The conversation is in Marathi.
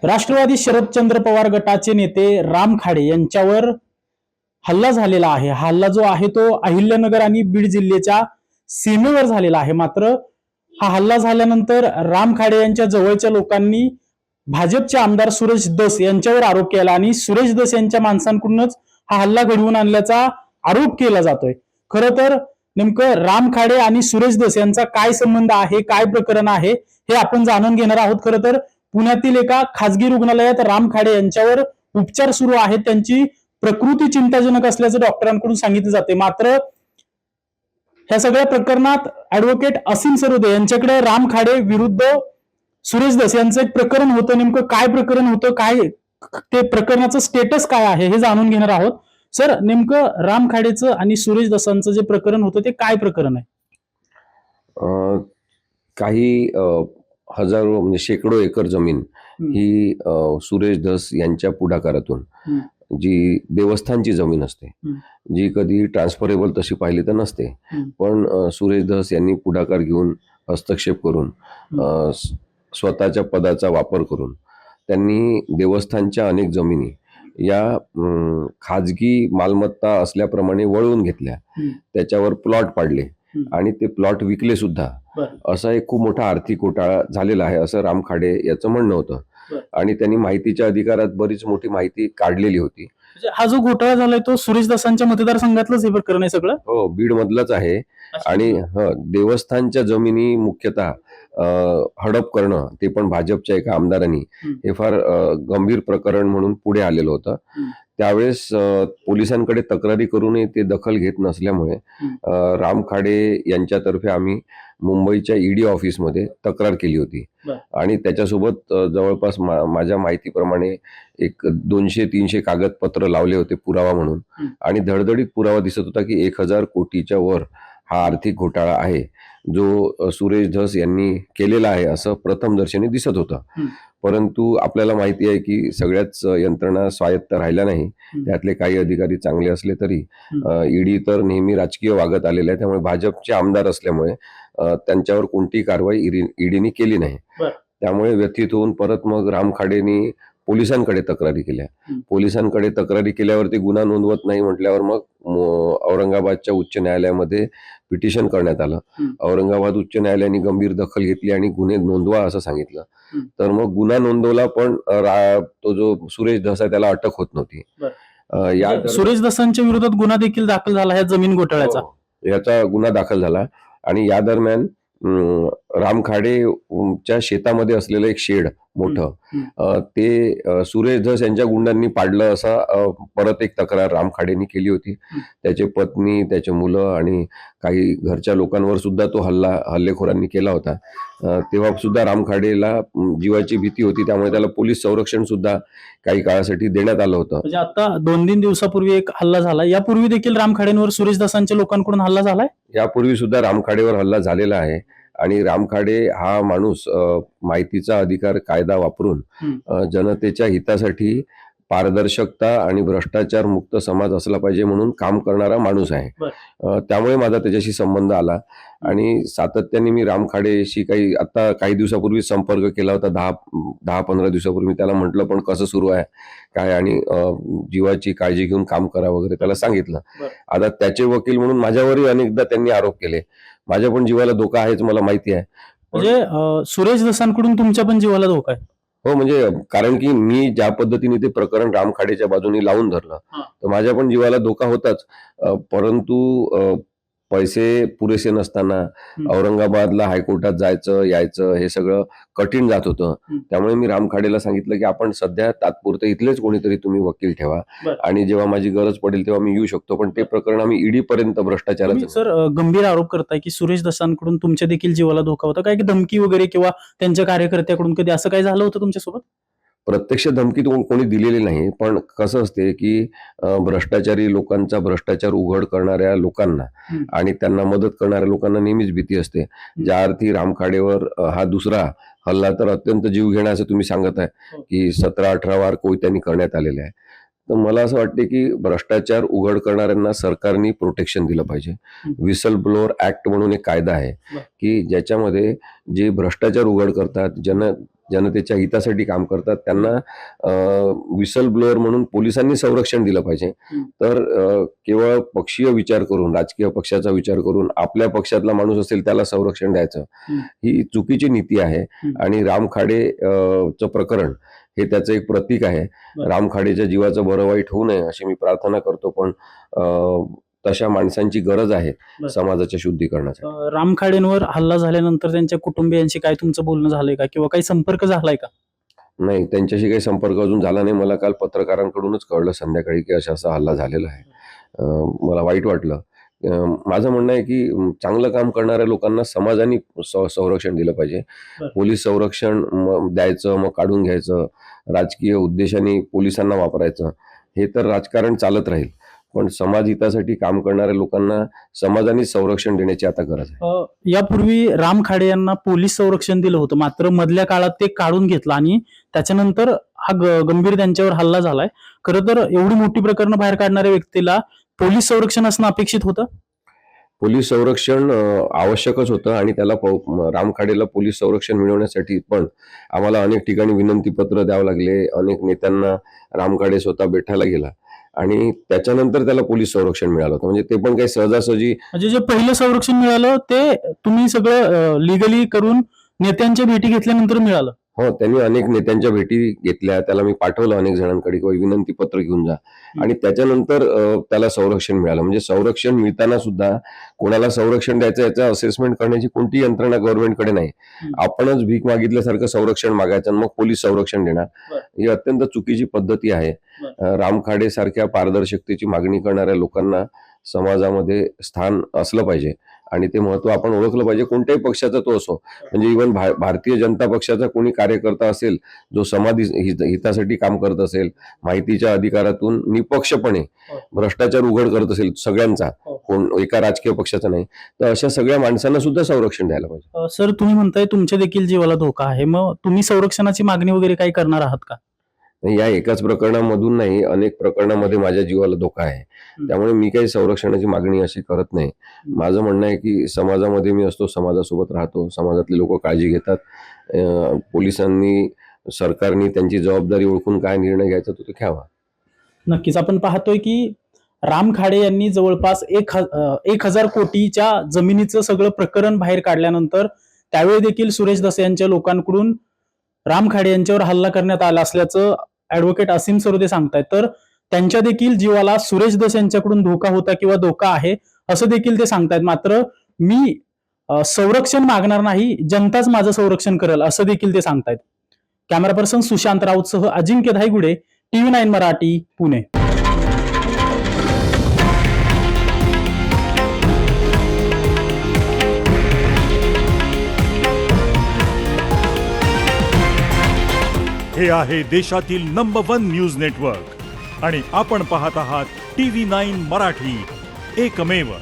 राष्ट्रवादी शरदचंद्र पवार गटाचे नेते राम खाडे यांच्यावर हल्ला झालेला आहे. हा हल्ला जो आहे तो अहिल्यानगर आणि बीड जिल्ह्याच्या सीमेवर झालेला आहे. मात्र हा हल्ला झाल्यानंतर राम खाडे यांच्या जवळच्या लोकांनी भाजपचे आमदार सुरेश धस यांच्यावर आरोप केला आणि सुरेश धस यांच्या माणसांकडूनच हा हल्ला घडवून आणल्याचा आरोप केला जातोय. खरं तर नेमकं राम खाडे आणि सुरेश धस यांचा काय संबंध आहे, काय प्रकरण आहे हे आपण जाणून घेणार आहोत. खरं तर पुण्यातील एका खासगी रुग्णालयात राम खाडे यांच्यावर उपचार सुरू आहेत. त्यांची प्रकृती चिंताजनक असल्याचं डॉक्टरांकडून सांगितलं जाते. मात्र ह्या सगळ्या प्रकरणात ऍडव्होकेट असीम सरोदे यांच्याकडे राम खाडे विरुद्ध सुरेश धस यांचं एक प्रकरण होतं. नेमकं काय प्रकरण होतं, काय ते प्रकरणाचं स्टेटस काय आहे हे जाणून घेणार आहोत. सर, नेमकं राम खाडेचं आणि सुरेश धसांचं जे प्रकरण होतं ते काय प्रकरण आहे? काही हजारो म्हणजे शेकडो एकर जमीन ही सुरेश धस यांच्या पुढाकारातून जी देवस्थानची जमीन असते, जी कधी ट्रान्सफरेबल तशी पाहिली तर नसते, पण सुरेश धस यांनी पुढाकार घेऊन हस्तक्षेप करून स्वतःच्या पदाचा वापर करून त्यांनी देवस्थानच्या अनेक जमिनी या खाजगी मालमत्ता असल्याप्रमाणे वळवून घेतल्या, त्याच्यावर प्लॉट पाडले आणि ते प्लॉट विकले सुद्धा. असा एक खूप मोठा आर्थिक घोटाळा झालेला आहे असं राम खाडे याचं म्हणणं होतं. आणि त्यांनी माहितीच्या अधिकारात बरीच मोठी माहिती काढलेली होती. हा जो घोटाळा झालाय तो सुरेश धसांच्या मतदारसंघातलंच हे प्रकरण आहे सगळं? हो, बीड मधलंच आहे. आणि देवस्थानच्या जमिनी मुख्यतः हडप करणं, ते पण भाजपच्या एका आमदारांनी, हे फार गंभीर प्रकरण म्हणून पुढे आलेलं होतं. त्यावेळेस पोलिसांकडे तक्रारी करूनही ते दखल घेत नसल्यामुळे राम खाडे यांच्यातर्फे आम्ही मुंबईच्या ईडी ऑफिसमध्ये तक्रार केली होती. आणि त्याच्यासोबत जवळपास माझ्या माहितीप्रमाणे एक 200-300 कागदपत्र लावले होते पुरावा म्हणून. आणि धडधडीत पुरावा दिसत होता की 1000 कोटीच्या वर हा आर्थिक घोटाळा आहे जो सुरेश धस यांनी केलेला आहे असं प्रथमदर्शनी दिसत होतं. परंतु आपल्याला माहिती आहे की सगळ्याच यंत्रणा स्वायत्त राहिल्या नाही. त्यातले काही अधिकारी चांगले असले तरी ईडी तर नेहमी राजकीय वागत आलेले आहे. त्यामुळे भाजपचे आमदार असल्यामुळे त्यांच्यावर कोणतीही कारवाई ईडीने केली नाही. त्यामुळे व्यथित होऊन परत मग राम खाडेंनी पोलिसांकडे तक्रारी केल्या. पोलिसांकडे तक्रारी केल्यावरती गुन्हा नोंदवत नाही म्हटल्यावर मग औरंगाबादच्या उच्च न्यायालयामध्ये पिटिशन करण्यात आलं. औरंगाबाद उच्च न्यायालयाने गंभीर दखल घेतली आणि गुन्हे नोंदवा असं सांगितलं. तर मग गुन्हा नोंदवला, पण तो जो सुरेश धस आहे त्याला अटक होत नव्हती. सुरेश धसांच्या विरोधात गुन्हा देखील दाखल झाला या जमीन घोटाळ्याचा. याचा गुन्हा दाखल झाला. आणि या दरम्यान राम खाडेच्या शेतामध्ये असलेलं एक शेड मोठं ते सुरेश धस यांच्या गुंडांनी पाडलं असा परत एक तक्रार राम खाडेंनी केली होती. त्याचे पत्नी, त्याचे मुलं आणि काही घरच्या लोकांवर सुद्धा तो हल्लेखोरांनी केला होता. तेव्हा सुद्धा राम खाडेला जीवाची भीती होती, त्यामुळे त्याला पोलीस संरक्षण सुद्धा काही काळासाठी देण्यात आलं होतं. म्हणजे आता 2-3 दिवसापूर्वी एक हल्ला झाला, यापूर्वी देखील राम खाडेंवर सुरेश धसांच्या लोकांकडून हल्ला झालाय. यापूर्वी सुद्धा राम खाडेवर हल्ला झालेला आहे. आणि राम खाडे हा माणूस माहितीचा अधिकार कायदा वापरून जनतेच्या हितासाठी पारदर्शकता आणि भ्रष्टाचार मुक्त समाज असला पाहिजे म्हणून काम करणारा माणूस आहे. त्यामुळे माझा त्याच्याशी संबंध आला. आणि सातत्याने मी राम खाडेशी आता काही दिवसापूर्वी संपर्क केला होता. 10-15 दिवसापूर्वी मी त्याला म्हटलं पण कसं सुरू आहे काय, आणि जीवाची काळजी घेऊन काम करा वगैरे त्याला सांगितलं. आता त्याचे वकील म्हणून माझ्यावरही अनेकदा त्यांनी आरोप केले. माझ्या पण जीवाला धोका आहेच, मला माहिती आहे. म्हणजे सुरेश धसांकडून तुमच्या पण जीवाला धोका आहे? हो, म्हणजे कारण की मी ज्या पद्धतीने ते प्रकरण राम खाडेच्या बाजूने लावून धरलं तर माझ्या पण जीवाला धोका होताच. परंतु पैसे पुरेसे नसताना औरंगाबादला हायकोर्टात जायचं यायचं हे सगळं कठीण जात होतं. त्यामुळे मी राम खाडेला सांगितलं की आपण सध्या तात्पुरतं इथलेच कोणीतरी तुम्ही वकील ठेवा आणि जेव्हा माझी गरज पडेल तेव्हा मी येऊ शकतो. पण ते प्रकरण आम्ही ईडी पर्यंत भ्रष्टाचाराचं. सर, गंभीर आरोप करताय की सुरेश धसांकडून तुमच्या देखील जीवाला धोका होता, काय की धमकी वगैरे किंवा त्यांच्या कार्यकर्त्याकडून कधी असं काय झालं होतं तुमच्यासोबत? प्रत्यक्ष धमकी कोणी दिलेली नाही, पण कसं असते की भ्रष्टाचारी लोकांचा, भ्रष्टाचार उघड करणाऱ्या लोकांना आणि त्यांना मदत करणाऱ्या लोकांना नेहमीच भीती असते. ज्या अर्थी राम खाडेवर हा दुसरा हल्ला तर अत्यंत जीव घेणा असं तुम्ही सांगत आहे की 17-18 वार कोयत्यांनी करण्यात आलेले आहे. तर मला असं वाटते की भ्रष्टाचार उघड करणाऱ्यांना सरकारने प्रोटेक्शन दिलं पाहिजे. विसल ब्लोअर ऍक्ट म्हणून एक कायदा आहे की ज्याच्यामध्ये जे भ्रष्टाचार उघड करतात, जनतेच्या हितासाठी काम करतात त्यांना विसल ब्लोअर म्हणून पोलिसांनी संरक्षण दिलं पाहिजे. तर केवळ पक्षीय विचार करून, राजकीय पक्षाचा विचार करून आपल्या पक्षातला माणूस असेल त्याला संरक्षण द्यायचं, ही चुकीची नीती आहे. आणि राम खाडे चं प्रकरण हे त्याचं एक प्रतीक आहे. राम खाडेच्या जीवाचं बरं वाईट होऊ नये अशी मी प्रार्थना करतो, पण तशा माणसांची गरज आहे समाजाच्या शुद्धीकरणासाठी. राम खाडेंवर हल्ला झाल्यानंतर त्यांच्या कुटुंबियांशी काय तुमचं बोलणं झालंय का, किंवा काही संपर्क झालाय का? नाही, त्यांच्याशी काही संपर्क अजून झाला नाही. मला काल पत्रकारांकडूनच कळलं संध्याकाळी की असा हल्ला झालेला आहे. मला वाईट वाटलं. माझं म्हणणं आहे की चांगलं काम करणाऱ्या लोकांना समाजाने संरक्षण दिलं पाहिजे. पोलीस संरक्षण द्यायचं, मग काढून घ्यायचं, राजकीय उद्देशाने पोलिसांना वापरायचं, हे तर राजकारण चालत राहील. पण समाज हितासाठी काम करणाऱ्या लोकांना समाजाने संरक्षण देण्याची आता गरज आहे. यापूर्वी राम खाडे यांना पोलीस संरक्षण दिलं होतं, मात्र मधल्या काळात ते काढून घेतलं आणि त्याच्यानंतर हा गंभीर त्यांच्यावर हल्ला झालाय. खरं तर एवढी मोठी प्रकरणं बाहेर काढणाऱ्या व्यक्तीला पोलीस संरक्षण असणं अपेक्षित होतं. पोलीस संरक्षण आवश्यकच होतं आणि त्याला राम खाडेला पोलीस संरक्षण मिळवण्यासाठी पण आम्हाला अनेक ठिकाणी विनंती पत्र द्यावं लागले. अनेक नेत्यांना राम खाडे स्वतः भेटायला गेला आणि त्याच्यानंतर त्याला पोलीस संरक्षण मिळालं होतं. म्हणजे ते पण काही सहजासहजी, म्हणजे जे पहिलं संरक्षण मिळालं ते तुम्ही सगळं लिगली करून नेत्यांच्या भेटी घेतल्यानंतर मिळालं. हो, त्यांनी अनेक नेत्यांच्या भेटी घेतल्या, त्याला मी पाठवलं अनेक जणांकडे किंवा विनंती पत्र घेऊन जा, आणि त्याच्यानंतर त्याला संरक्षण मिळालं. म्हणजे संरक्षण मिळताना सुद्धा कोणाला संरक्षण द्यायचं याचं असेसमेंट करण्याची कोणती यंत्रणा गव्हर्नमेंटकडे नाही. आपणच भीक मागितल्यासारखं संरक्षण मागायचं आणि मग पोलीस संरक्षण देणार, ही अत्यंत चुकीची पद्धती आहे. राम खाडे सारख्या पारदर्शकतेची मागणी करणाऱ्या लोकांना समाजामध्ये स्थान असलं पाहिजे आणि ते महत्व आपण ओळखलं पाहिजे, कोणत्याही पक्षाचा तो असो. म्हणजे इव्हन भारतीय जनता पक्षाचा कोणी कार्यकर्ता असेल जो समाज हितासाठी काम करत असेल, माहितीच्या अधिकारातून निपक्षपणे भ्रष्टाचार उघड करत असेल सगळ्यांचा, कोण एका राजकीय पक्षाचा नाही, तर अशा सगळ्या माणसांना सुद्धा संरक्षण द्यायला पाहिजे. सर, तुम्ही म्हणताय तुमच्या देखील जीवाला धोका आहे, मग तुम्ही संरक्षणाची मागणी वगैरे काही करणार आहात का? या एकाच प्रकरणामधून नाही, अनेक प्रकरणामध्ये माझ्या जीवाला धोका आहे. त्यामुळे मी काही संरक्षणाची मागणी अशी करत नाही. माझं म्हणणं आहे की समाजामध्ये मी असतो, समाजासोबत राहतो, समाजातले लोक काळजी घेतात. पोलिसांनी, सरकारने त्यांची जबाबदारी ओळखून काय निर्णय घ्यायचा तो घ्यावा. नक्कीच. आपण पाहतोय की राम खाडे यांनी जवळपास 1,000 कोटीच्या जमिनीचं सगळं प्रकरण बाहेर काढल्यानंतर त्यावेळी देखील सुरेश धसे यांच्या लोकांकडून राम खाडे यांच्यावर हल्ला करण्यात आला असल्याचं ॲडव्होकेट असीम सरोदे सांगतायत. तर त्यांच्या देखील जीवाला सुरेश धसे यांच्याकडून धोका होता किंवा धोका आहे असं देखील ते सांगतायत. मात्र मी संरक्षण मागणार नाही, जनताच माझं संरक्षण करेल असं देखील ते सांगतायत. कॅमेरा पर्सन सुशांत राऊतसह अजिंक्य धायगुडे, TV9 मराठी, पुणे. हे आहे देशातील नंबर 1 न्यूज नेटवर्क आणि आपण पाहत आहात TV9 मराठी, एकमेव.